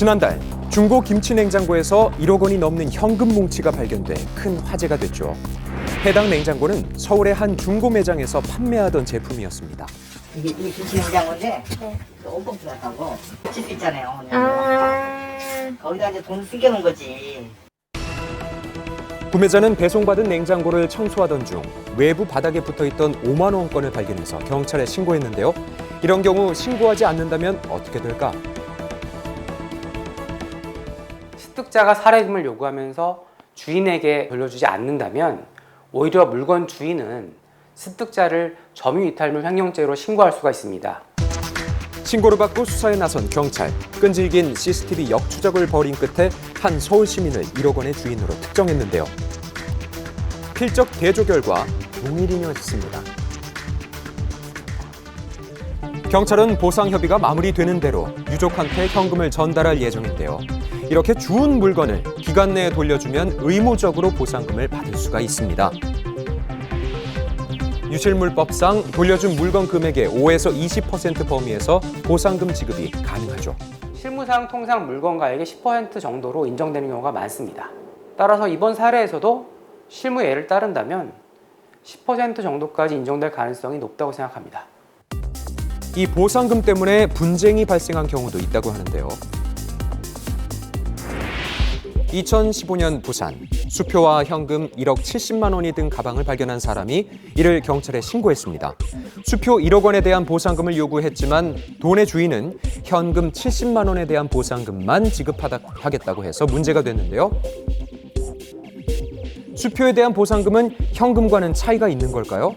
지난달 중고 김치 냉장고에서 1억 원이 넘는 현금 뭉치가 발견돼 큰 화제가 됐죠. 해당 냉장고는 서울의 한 중고 매장에서 판매하던 제품이었습니다. 이게 김치 냉장고인데 옷봉투 같다고 붙일 수 있잖아요. 거기다 이제 돈 숨겨놓은 거지. 구매자는 배송받은 냉장고를 청소하던 중 외부 바닥에 붙어있던 5만 원권을 발견해서 경찰에 신고했는데요. 이런 경우 신고하지 않는다면 어떻게 될까? 습득자가 살해금을 요구하면서 주인에게 돌려주지 않는다면 오히려 물건 주인은 습득자를 점유이탈물 횡령죄로 신고할 수가 있습니다. 신고를 받고 수사에 나선 경찰. 끈질긴 CCTV 역추적을 벌인 끝에 한 서울 시민을 1억 원의 주인으로 특정했는데요. 필적 대조 결과 동일인이었습니다. 경찰은 보상 협의가 마무리되는 대로 유족한테 현금을 전달할 예정인데요. 이렇게 주운 물건을 기간 내에 돌려주면 의무적으로 보상금을 받을 수가 있습니다. 유실물법상 돌려준 물건 금액의 5에서 20% 범위에서 보상금 지급이 가능하죠. 실무상 통상 물건 가액의 10% 정도로 인정되는 경우가 많습니다. 따라서 이번 사례에서도 실무 예를 따른다면 10% 정도까지 인정될 가능성이 높다고 생각합니다. 이 보상금 때문에 분쟁이 발생한 경우도 있다고 하는데요. 2015년 부산, 수표와 현금 1억 70만 원이 든 가방을 발견한 사람이 이를 경찰에 신고했습니다. 수표 1억 원에 대한 보상금을 요구했지만 돈의 주인은 현금 70만 원에 대한 보상금만 지급하겠다고 해서 문제가 됐는데요. 수표에 대한 보상금은 현금과는 차이가 있는 걸까요?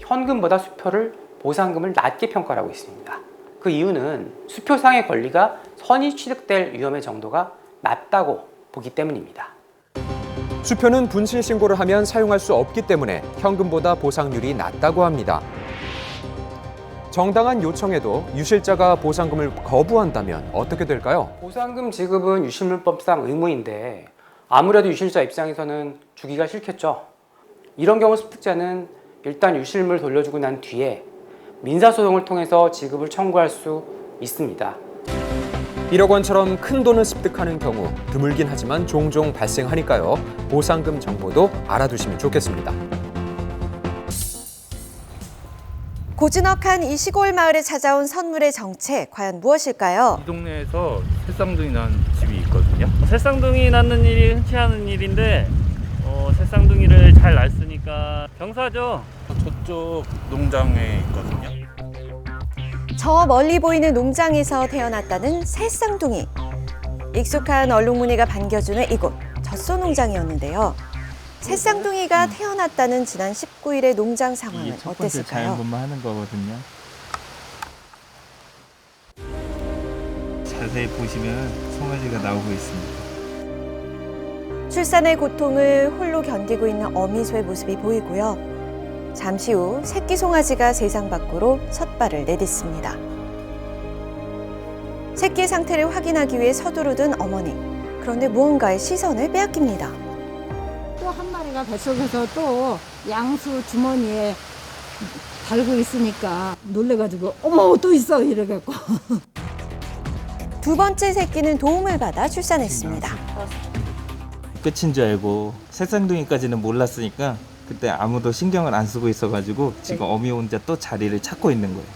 현금보다 수표를 보상금을 낮게 평가하고 있습니다. 그 이유는 수표상의 권리가 선의 취득될 위험의 정도가 낮다고 보기 때문입니다. 수표는 분실 신고를 하면 사용할 수 없기 때문에 현금보다 보상률이 낮다고 합니다. 정당한 요청에도 유실자가 보상금을 거부한다면 어떻게 될까요? 보상금 지급은 유실물법상 의무인데 아무래도 유실자 입장에서는 주기가 싫겠죠. 이런 경우 습득자는 일단 유실물 돌려주고 난 뒤에 민사소송을 통해서 지급을 청구할 수 있습니다. 1억 원처럼 큰 돈을 습득하는 경우 드물긴 하지만 종종 발생하니까요. 보상금 정보도 알아두시면 좋겠습니다. 고즈넉한 이 시골 마을에 찾아온 선물의 정체, 과연 무엇일까요? 이 동네에서 새쌍둥이 난 집이 있거든요. 새쌍둥이 낳는 일이 흔치 않은 일인데 새쌍둥이를 잘 낳았으니까 경사죠. 저쪽 농장에 있거든요. 저 멀리 보이는 농장에서 태어났다는 새쌍둥이. 익숙한 얼룩무늬가 반겨주는 이곳, 젖소농장이었는데요. 새쌍둥이가 태어났다는 지난 19일의 농장 상황은 이게 첫 번째 어땠을까요? 자연분만 하는 거거든요. 자세히 보시면 송아지가 나오고 있습니다. 출산의 고통을 홀로 견디고 있는 어미소의 모습이 보이고요. 잠시 후 새끼 송아지가 세상 밖으로 첫 발을 내딛습니다. 새끼 상태를 확인하기 위해 서두르던 어머니. 그런데 무언가의 시선을 빼앗깁니다. 또 한 마리가 뱃속에서 또 양수 주머니에 달고 있으니까 놀래가지고 어머 또 있어 이래갖고 두 번째 새끼는 도움을 받아 출산했습니다. 끝인 줄 알고 새쌍둥이까지는 몰랐으니까 그때 아무도 신경을 안 쓰고 있어가지고 지금 어미 혼자 또 자리를 찾고 있는 거예요.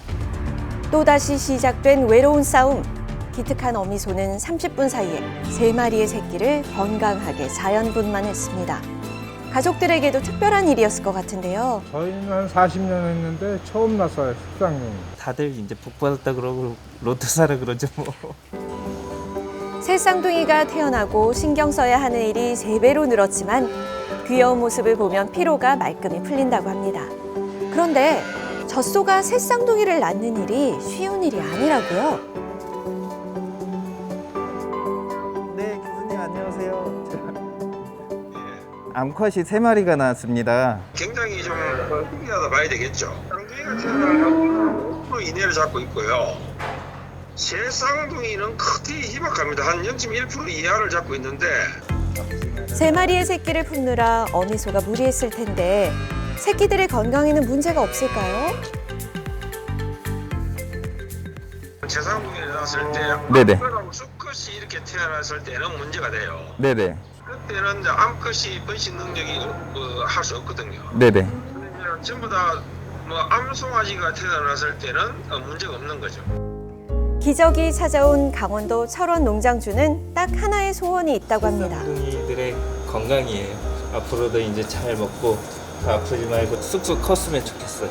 또다시 시작된 외로운 싸움. 기특한 어미소는 30분 사이에 3마리의 새끼를 건강하게 자연분만했습니다. 가족들에게도 특별한 일이었을 것 같은데요. 저희는 한 40년 했는데 처음 났어요, 습상용. 다들 이제 복 받았다 그러고 로또 사라 그러죠 뭐. 새쌍둥이가 태어나고 신경 써야 하는 일이 3배로 늘었지만 귀여운 모습을 보면 피로가 말끔히 풀린다고 합니다. 그런데 젖소가 새쌍둥이를 낳는 일이 쉬운 일이 아니라고요. 네, 교수님 안녕하세요. 암컷이 3마리가 나왔습니다. 굉장히 좀 특이하다 봐야 되겠죠. 쌍둥이가 태어나면 5% 이내를 잡고 있고요. 새쌍둥이는 크게 희박합니다. 한 0.1% 이하를 잡고 있는데 3마리의 새끼를 품느라 어미소가 무리했을 텐데 새끼들의 건강에는 문제가 없을까요? 새쌍둥이를 낳았을 때 네네. 암컷하고 수컷이 이렇게 태어났을 때는 문제가 돼요. 네네. 그때는 이제 암컷이 번식 능력이 할 수 없거든요. 네네. 그러면 전부 다 뭐 암송아지가 태어났을 때는 문제가 없는 거죠. 기적이 찾아온 강원도 철원 농장주는 딱 하나의 소원이 있다고 합니다. 새쌍둥이들의 건강이에요. 앞으로도 이제 잘 먹고 아프지 말고 쑥쑥 컸으면 좋겠어요.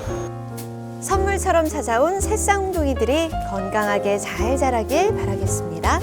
선물처럼 찾아온 새쌍둥이들이 건강하게 잘 자라길 바라겠습니다.